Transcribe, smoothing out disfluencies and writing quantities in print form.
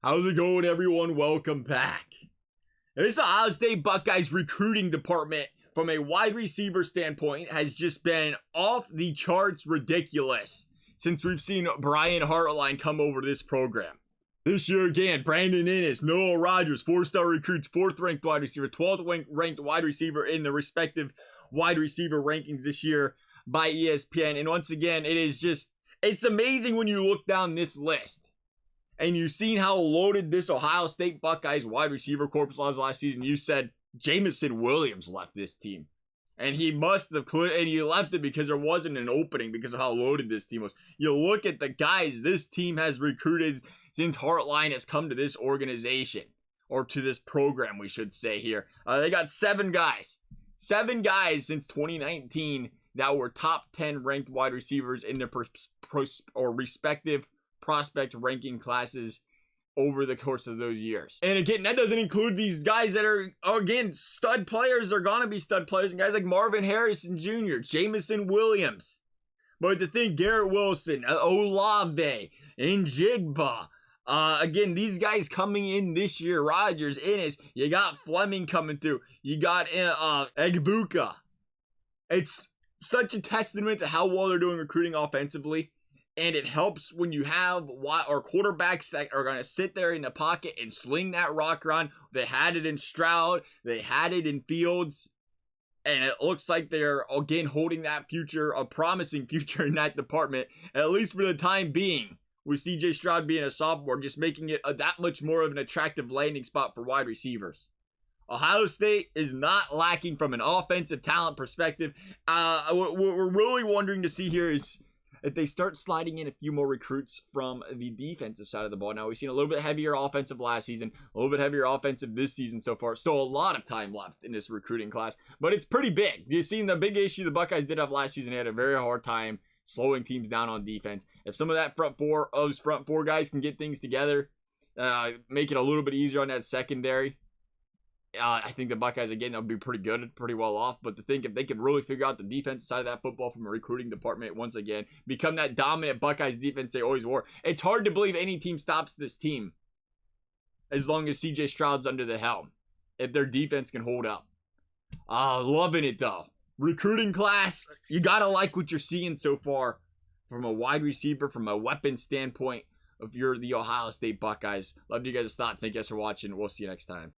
How's it going, everyone? Welcome back. This Ohio State Buckeyes recruiting department, from a wide receiver standpoint, has just been off the charts ridiculous since we've seen Brian Hartline come over to this program. This year again, Brandon Inniss, Noah Rogers, 4-star recruits, 4th ranked wide receiver, 12th ranked wide receiver in the respective wide receiver rankings this year by ESPN. And once again, it's amazing when you look down this list and you've seen how loaded this Ohio State Buckeyes wide receiver corpus was last season. You said Jameson Williams left this team. And he must have, and he left it because there wasn't an opening because of how loaded this team was. You look at the guys this team has recruited since Hartline has come to this organization, or to this program, we should say here. They got 7 guys. 7 guys since 2019 that were top 10 ranked wide receivers in their respective prospect ranking classes over the course of those years. And again, that doesn't include these guys that are, again, stud players. They're gonna be stud players, and guys like Marvin Harrison Jr., Jameson Williams. But to think Garrett Wilson, Olave, and Jigba. Again, these guys coming in this year, Rogers, Inniss, you got Fleming coming through, you got Egbuka. It's such a testament to how well they're doing recruiting offensively. And it helps when you have quarterbacks that are going to sit there in the pocket and sling that rock around. They had it in Stroud. They had it in Fields. And it looks like they're, again, holding that future, a promising future in that department, at least for the time being, with CJ Stroud being a sophomore, just making it that much more of an attractive landing spot for wide receivers. Ohio State is not lacking from an offensive talent perspective. What we're really wondering to see here is if they start sliding in a few more recruits from the defensive side of the ball. Now, we've seen a little bit heavier offensive last season, a little bit heavier offensive this season so far. Still a lot of time left in this recruiting class, but it's pretty big. You've seen the big issue the Buckeyes did have last season. They had a very hard time slowing teams down on defense. If some of those front four guys can get things together, make it a little bit easier on that secondary, I think the Buckeyes, again, they'll be pretty good, pretty well off. But to think if they could really figure out the defensive side of that football from a recruiting department, once again, become that dominant Buckeyes defense they always were. It's hard to believe any team stops this team as long as CJ Stroud's under the helm, if their defense can hold up. Loving it, though. Recruiting class, you got to like what you're seeing so far from a wide receiver, from a weapon standpoint, if you're the Ohio State Buckeyes. Love you guys' thoughts. Thank you guys for watching. We'll see you next time.